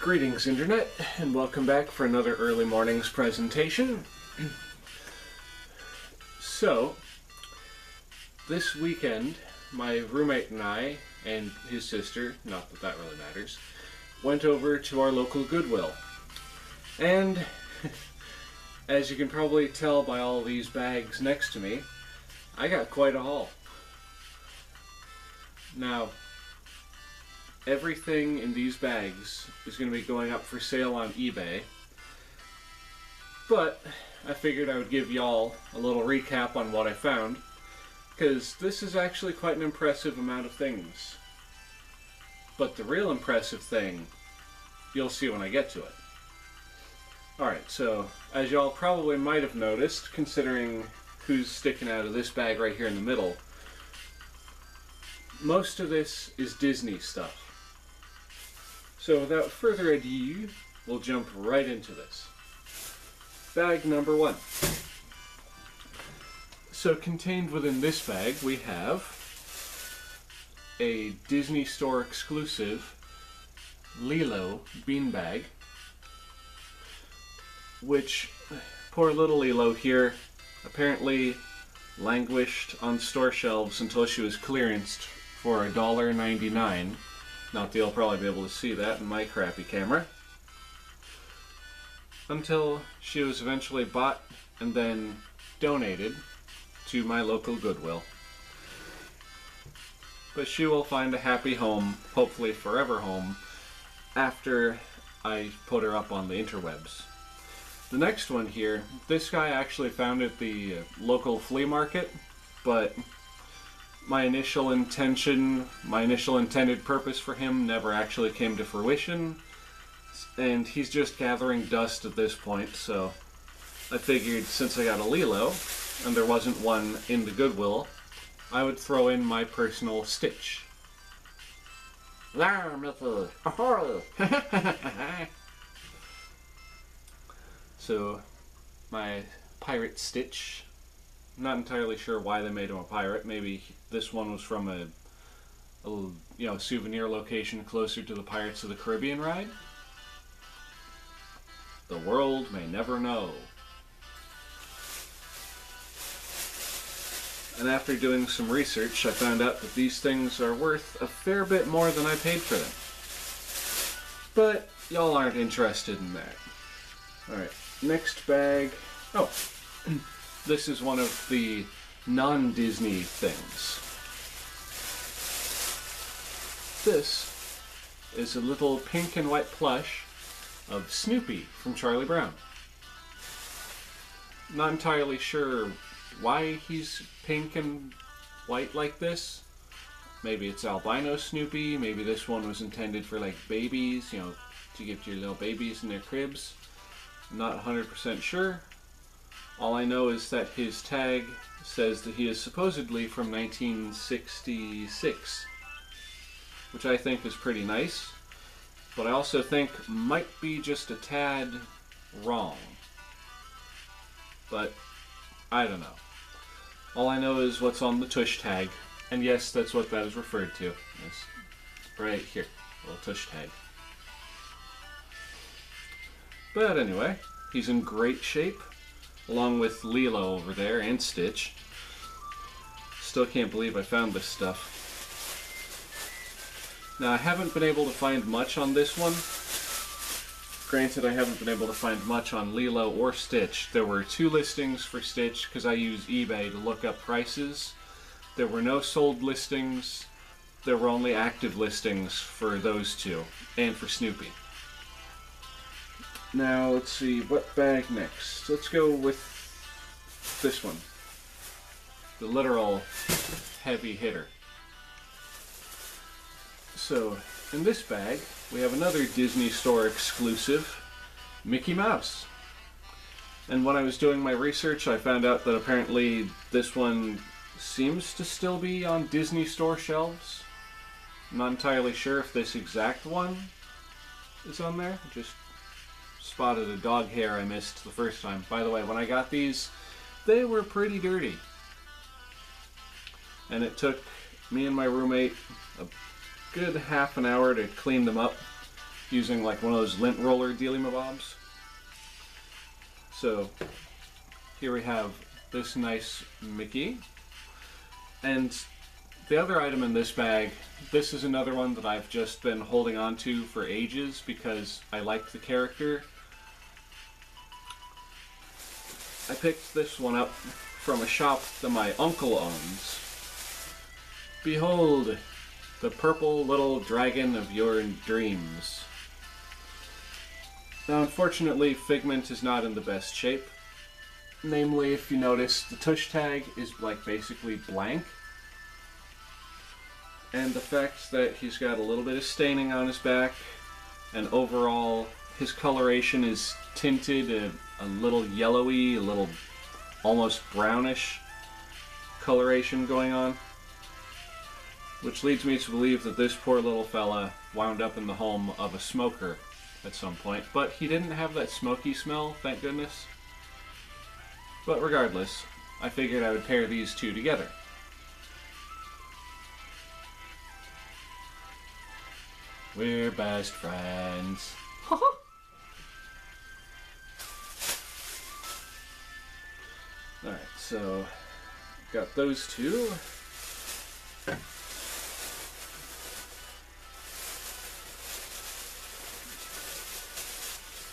Greetings, Internet, and welcome back for another early morning's presentation. So, this weekend, my roommate and I, and his sister, not that that really matters, went over to our local Goodwill. And, as you can probably tell by all these bags next to me, I got quite a haul. Now, everything in these bags is going to be going up for sale on eBay, but I figured I would give y'all a little recap on what I found, because this is actually quite an impressive amount of things. But the real impressive thing, you'll see when I get to it. Alright, so as y'all probably might have noticed, considering who's sticking out of this bag right here in the middle, most of this is Disney stuff. So without further ado, we'll jump right into this. Bag number one. So contained within this bag we have a Disney Store exclusive Lilo beanbag, which poor little Lilo here apparently languished on store shelves until she was clearanced for $1.99. Not that you'll probably be able to see that in my crappy camera. Until she was eventually bought and then donated to my local Goodwill. But she will find a happy home, hopefully forever home, after I put her up on the interwebs. The next one here, this guy actually found at the local flea market, but my initial intended purpose for him never actually came to fruition, and he's just gathering dust at this point, so I figured since I got a Lilo, and there wasn't one in the Goodwill, I would throw in my personal Stitch. There, Mr. Ahoy! So, my pirate Stitch. I'm not entirely sure why they made him a pirate. Maybe this one was from a souvenir location closer to the Pirates of the Caribbean ride. The world may never know. And after doing some research, I found out that these things are worth a fair bit more than I paid for them. But y'all aren't interested in that. Alright, next bag. Oh, this is one of the non-Disney things. This is a little pink and white plush of Snoopy from Charlie Brown. Not entirely sure why he's pink and white like this. Maybe it's albino Snoopy, maybe this one was intended for like babies, to give to your little babies in their cribs. I'm not 100% sure. All I know is that his tag says that he is supposedly from 1966, which I think is pretty nice, but I also think might be just a tad wrong. But I don't know. All I know is what's on the tush tag, and yes, that's what that is referred to. Yes, right here, a little tush tag. But anyway, he's in great shape, along with Lilo over there and Stitch. Still can't believe I found this stuff. Now, I haven't been able to find much on this one. Granted, I haven't been able to find much on Lilo or Stitch. There were 2 listings for Stitch because I use eBay to look up prices. There were no sold listings. There were only active listings for those 2, and for Snoopy. Now, let's see, what bag next? Let's go with this one. The literal heavy hitter. So, in this bag, we have another Disney Store exclusive, Mickey Mouse. And when I was doing my research, I found out that apparently this one seems to still be on Disney Store shelves. I'm not entirely sure if this exact one is on there. Just spotted a dog hair I missed the first time. By the way, when I got these, they were pretty dirty. And it took me and my roommate a good half an hour to clean them up using like one of those lint roller dealy-mabobs. So here we have this nice Mickey. And the other item in this bag, this is another one that I've just been holding on to for ages because I like the character. I picked this one up from a shop that my uncle owns. Behold, the purple little dragon of your dreams. Now unfortunately, Figment is not in the best shape. Namely, if you notice, the tush tag is like basically blank. And the fact that he's got a little bit of staining on his back, and overall his coloration is tinted a little yellowy, a little almost brownish coloration going on. Which leads me to believe that this poor little fella wound up in the home of a smoker at some point. But he didn't have that smoky smell, thank goodness. But regardless, I figured I would pair these two together. We're best friends. Alright, so got those two.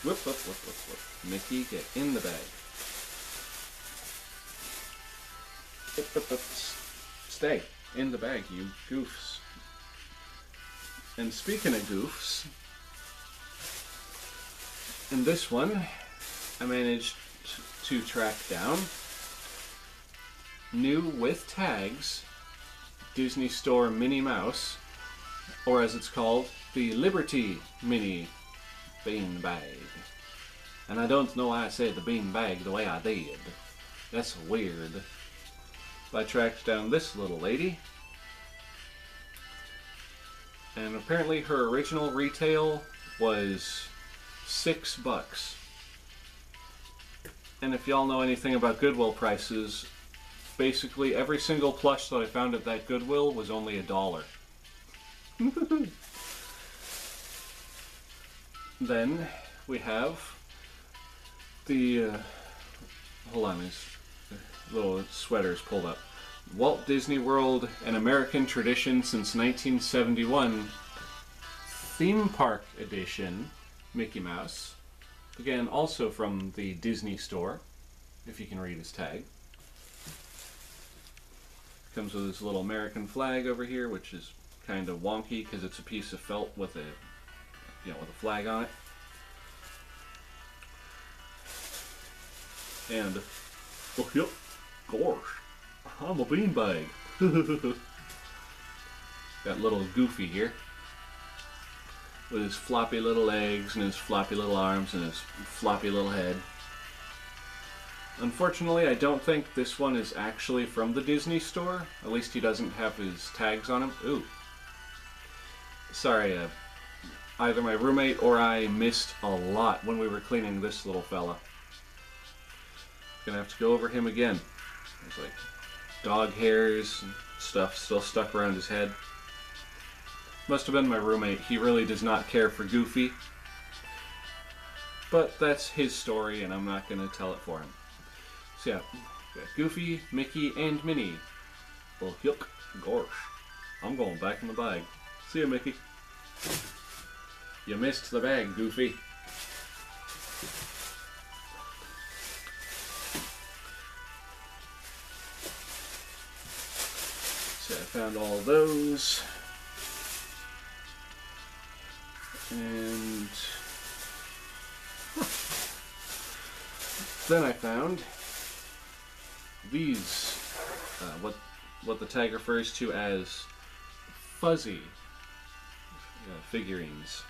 Whoop, whoop, whoop, whoop, whoop. Mickey, get in the bag. Whoop, whoop, whoop. Stay in the bag, you goofs. And speaking of goofs, in this one, I managed to track down new with tags Disney Store Minnie Mouse, or as it's called, the Liberty Mini Bean Bag. And I don't know why I said the bean bag the way I did. That's weird. But I tracked down this little lady. And apparently her original retail was $6. And if y'all know anything about Goodwill prices, basically every single plush that I found at that Goodwill was only $1. Then we have the, hold on, his little sweater's pulled up. Walt Disney World, An American Tradition Since 1971 Theme Park Edition Mickey Mouse. Again, also from the Disney Store, if you can read his tag. Comes with his little American flag over here, which is kind of wonky because it's a piece of felt with a, with a flag on it. And, oh yep, gosh, I'm a beanbag. Got little Goofy here, with his floppy little legs and his floppy little arms and his floppy little head. Unfortunately, I don't think this one is actually from the Disney Store. At least he doesn't have his tags on him. Ooh. Sorry, either my roommate or I missed a lot when we were cleaning this little fella. Gonna have to go over him again. There's like dog hairs and stuff still stuck around his head. Must have been my roommate. He really does not care for Goofy. But that's his story and I'm not gonna tell it for him. So yeah, got Goofy, Mickey, and Minnie. Well, yuck, gosh. I'm going back in the bag. See ya, Mickey. You missed the bag, Goofy. So I found all those. And then I found these, what the tag refers to as fuzzy figurines.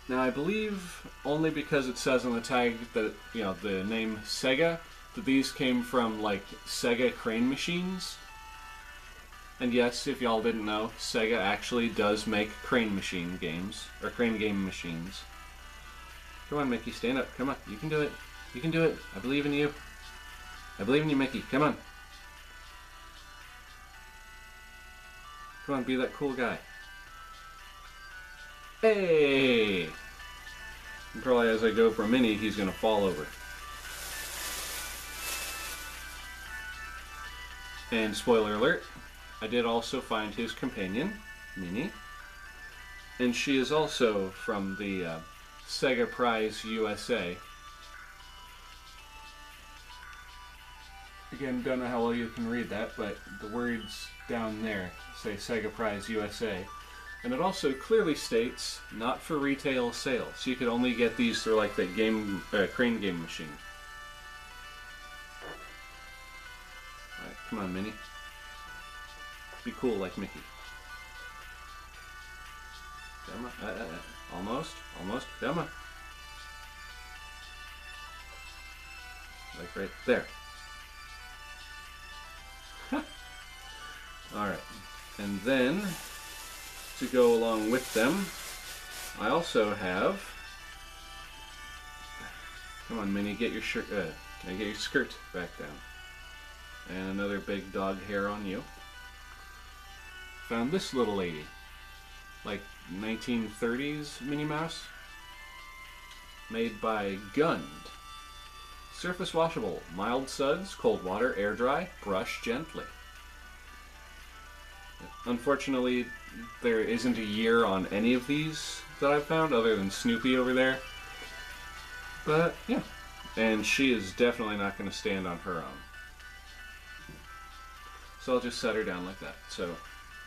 Now I believe, only because it says on the tag that, the name Sega, that these came from like Sega crane machines. And yes, if y'all didn't know, Sega actually does make crane machine games, or crane game machines. Come on, Mickey, stand up. Come on, you can do it. You can do it. I believe in you. I believe in you, Mickey. Come on. Come on, be that cool guy. Hey! And probably as I go for Minnie, he's going to fall over. And spoiler alert, I did also find his companion, Minnie. And she is also from the Sega Prize USA. Again, don't know how well you can read that, but the words down there say Sega Prize USA. And it also clearly states, not for retail sales. You could only get these through like the crane game machine. Alright, come on, Minnie. Be cool like Mickey. Come on. Almost. Come on. Like right there. Alright. And then, to go along with them, I also have... Come on, Minnie, get your shirt... get your skirt back down. And another big dog hair on you. Found this little lady. Like 1930s Minnie Mouse. Made by Gund. Surface washable. Mild suds, cold water, air dry, brush gently. Unfortunately, there isn't a year on any of these that I've found other than Snoopy over there. But, yeah. And she is definitely not going to stand on her own. So I'll just set her down like that. So,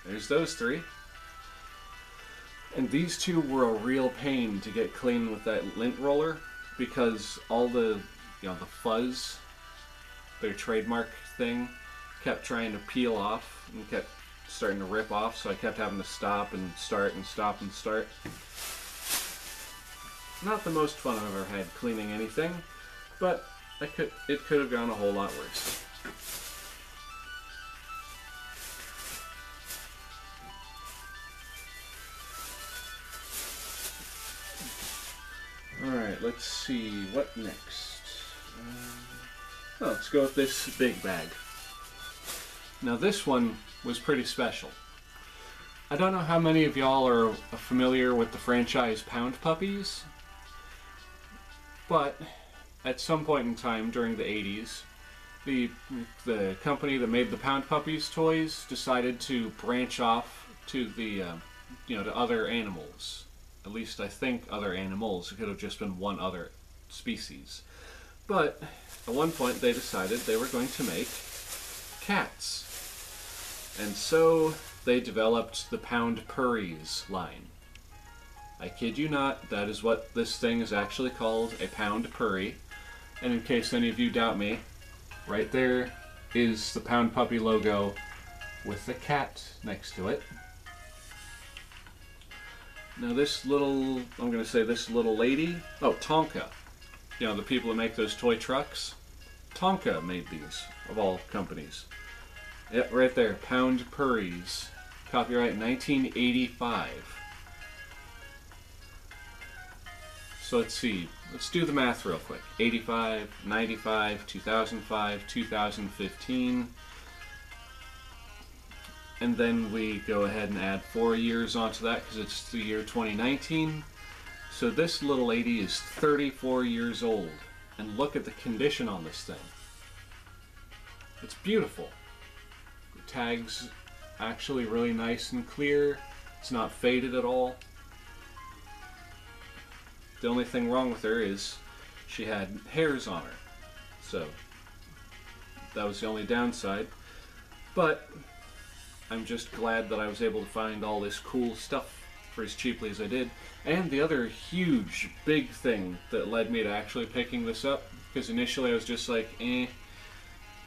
there's those three. And these two were a real pain to get clean with that lint roller because all the, the fuzz, their trademark thing, kept trying to peel off and kept starting to rip off, so I kept having to stop and start and stop and start. Not the most fun I've ever had cleaning anything, but it could have gone a whole lot worse. Alright, let's see, what next? Let's go with this big bag. Now this one was pretty special. I don't know how many of y'all are familiar with the franchise Pound Puppies, but at some point in time during the 80s, the company that made the Pound Puppies toys decided to branch off to the to other animals. At least I think other animals. It could have just been one other species. But at one point they decided they were going to make cats. And so they developed the Pound Purries line. I kid you not, that is what this thing is actually called, a Pound Purry. And in case any of you doubt me, right there is the Pound Puppy logo with the cat next to it. Now this little, I'm going to say this little lady, oh, Tonka. The people that make those toy trucks. Tonka made these, of all companies. Yep, right there, Pound Purries. Copyright 1985. So let's see, let's do the math real quick. 85, 95, 2005, 2015. And then we go ahead and add 4 years onto that because it's the year 2019. So this little lady is 34 years old. And look at the condition on this thing. It's beautiful. The tag's actually really nice and clear. It's not faded at all. The only thing wrong with her is she had hairs on her. So that was the only downside. But I'm just glad that I was able to find all this cool stuff for as cheaply as I did. And the other huge, big thing that led me to actually picking this up, because initially I was just like,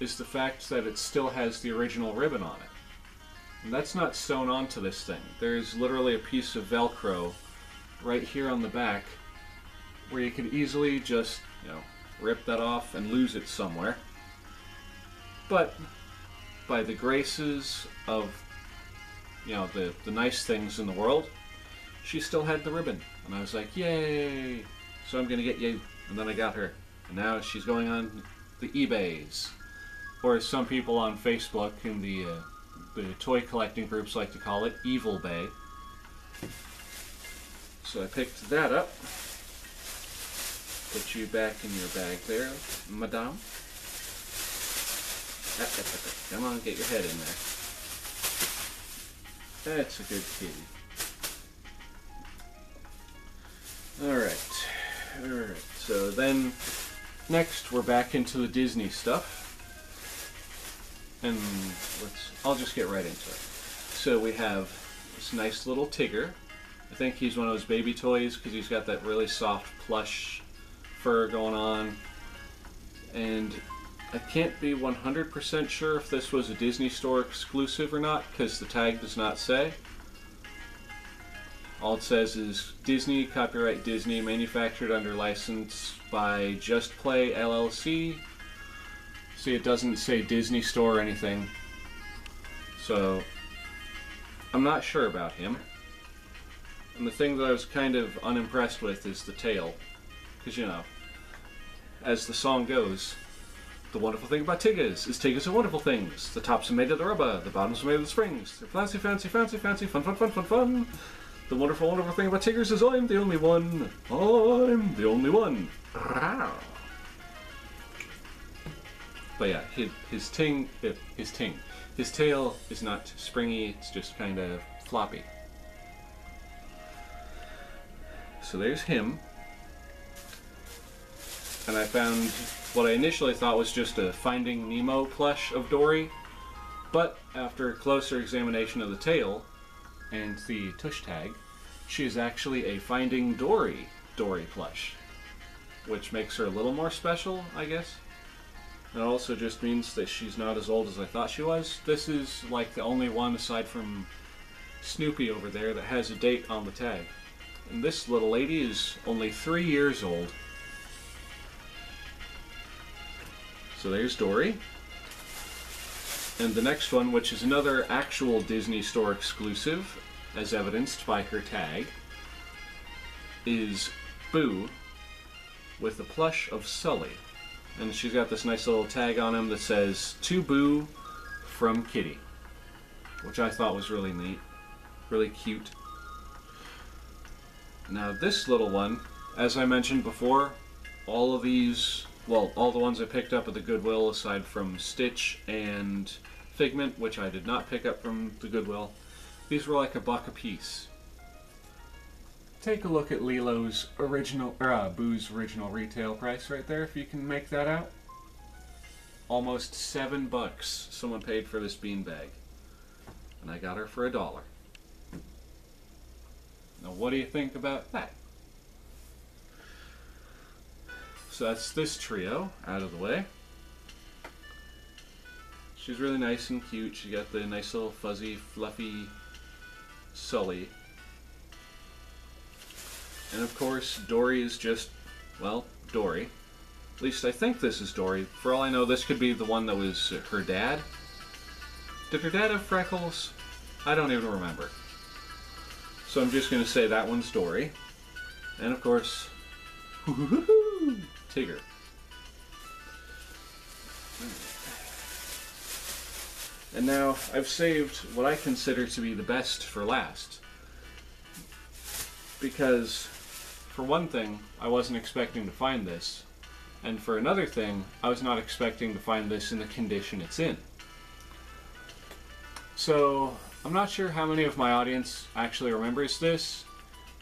is the fact that it still has the original ribbon on it. And that's not sewn onto this thing. There's literally a piece of Velcro right here on the back where you could easily just, rip that off and lose it somewhere. But by the graces of, the nice things in the world, she still had the ribbon. And I was like, yay! So I'm gonna get you. And then I got her. And now she's going on the eBays. Or as some people on Facebook in the toy collecting groups like to call it, Evil Bay. So I picked that up. Put you back in your bag there, madame. Come on, get your head in there. That's a good kitty. Alright. Alright, so then next we're back into the Disney stuff. And I'll just get right into it. So we have this nice little Tigger. I think he's one of those baby toys because he's got that really soft plush fur going on. And I can't be 100% sure if this was a Disney Store exclusive or not because the tag does not say. All it says is Disney, copyright Disney, manufactured under license by Just Play LLC. See, it doesn't say Disney Store or anything. So, I'm not sure about him. And the thing that I was kind of unimpressed with is the tail. Because, you know, as the song goes, the wonderful thing about Tiggas is Tiggas are wonderful things. The tops are made of the rubber, the bottoms are made of the springs. They're fancy, fancy, fancy, fancy, fun, fun, fun, fun, fun. The wonderful, wonderful thing about Tiggers is I'm the only one. I'm the only one. But yeah, his tail is not springy, it's just kind of floppy. So there's him. And I found what I initially thought was just a Finding Nemo plush of Dory, but after a closer examination of the tail and the tush tag, she is actually a Finding Dory plush, which makes her a little more special, I guess. It also just means that she's not as old as I thought she was. This is like the only one aside from Snoopy over there that has a date on the tag. And this little lady is only 3 years old. So there's Dory. And the next one, which is another actual Disney Store exclusive, as evidenced by her tag, is Boo with the plush of Sully. And she's got this nice little tag on him that says, "To Boo from Kitty," which I thought was really neat, really cute. Now this little one, as I mentioned before, all of these, well, all the ones I picked up at the Goodwill aside from Stitch and Figment, which I did not pick up from the Goodwill, these were like $1 a piece. Take a look at Lilo's original, Boo's original retail price right there, if you can make that out. Almost $7 someone paid for this beanbag. And I got her for $1. Now what do you think about that? So that's this trio out of the way. She's really nice and cute. She got the nice little fuzzy, fluffy Sully. And of course, Dory is just, well, Dory. At least I think this is Dory. For all I know, this could be the one that was her dad. Did her dad have freckles? I don't even remember. So I'm just going to say that one's Dory. And of course, Tigger. And now I've saved what I consider to be the best for last. Because, for one thing, I wasn't expecting to find this. And for another thing, I was not expecting to find this in the condition it's in. So, I'm not sure how many of my audience actually remembers this,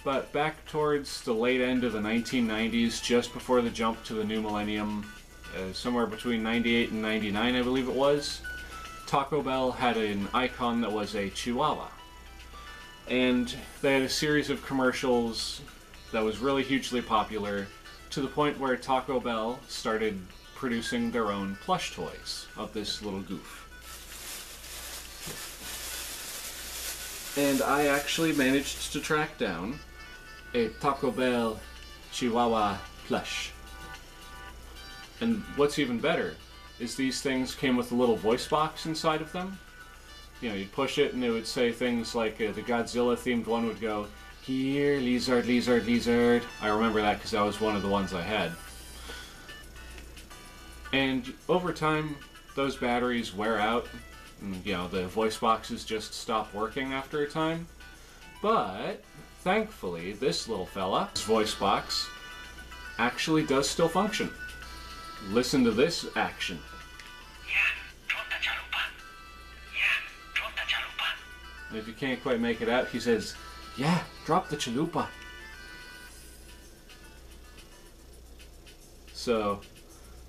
but back towards the late end of the 1990s, just before the jump to the new millennium, somewhere between 98 and 99 I believe it was, Taco Bell had an icon that was a Chihuahua. And they had a series of commercials that was really hugely popular, to the point where Taco Bell started producing their own plush toys of this little goof. And I actually managed to track down a Taco Bell Chihuahua plush. And what's even better is these things came with a little voice box inside of them. You know, you'd push it and it would say things like the Godzilla themed one would go, "Here, lizard, lizard, lizard." I remember that because that was one of the ones I had. And over time, those batteries wear out. And, you know, the voice boxes just stop working after a time. But thankfully, this little fella, his voice box, actually does still function. Listen to this action. And if you can't quite make it out, he says, "Yeah, drop the chalupa." So,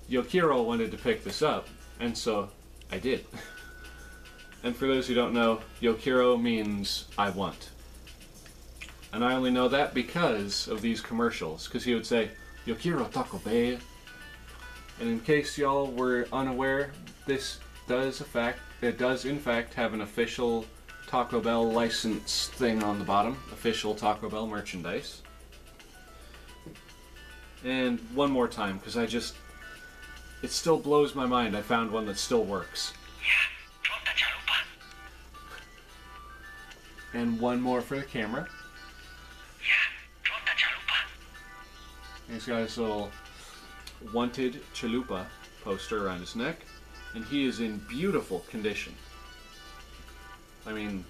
Yokiro wanted to pick this up, and so I did. And for those who don't know, Yokiro means I want. And I only know that because of these commercials, because he would say, "Yokiro Taco Bell." And in case y'all were unaware, this does in fact have an official Taco Bell license thing on the bottom, official Taco Bell merchandise. And one more time, because it still blows my mind I found one that still works. And one more for the camera. He's got his little "Wanted Chalupa" poster around his neck, and he is in beautiful condition. I mean,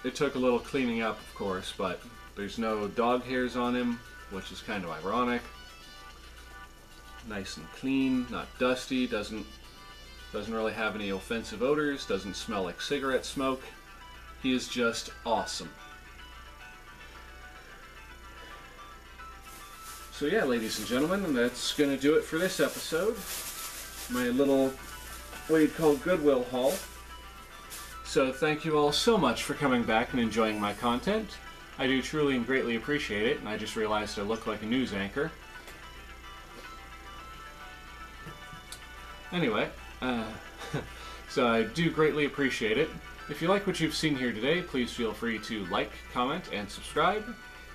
it took a little cleaning up, of course, but there's no dog hairs on him, which is kind of ironic. Nice and clean, not dusty, doesn't really have any offensive odors, doesn't smell like cigarette smoke. He is just awesome. So yeah, ladies and gentlemen, and that's going to do it for this episode. My little, what you'd call Goodwill haul. So thank you all so much for coming back and enjoying my content. I do truly and greatly appreciate it, and I just realized I look like a news anchor. Anyway, so I do greatly appreciate it. If you like what you've seen here today, please feel free to like, comment, and subscribe.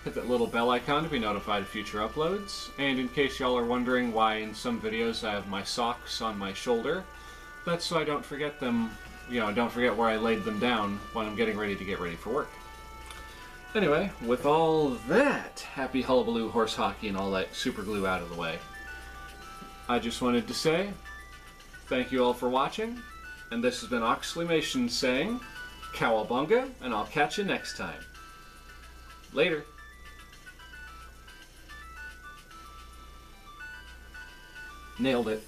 Hit that little bell icon to be notified of future uploads. And in case y'all are wondering why in some videos I have my socks on my shoulder, that's so I don't forget them, don't forget where I laid them down when I'm getting ready to get ready for work. Anyway, with all that happy hullabaloo horse hockey and all that super glue out of the way, I just wanted to say thank you all for watching, and this has been Oxleymations saying cowabunga, and I'll catch you next time. Later. Nailed it.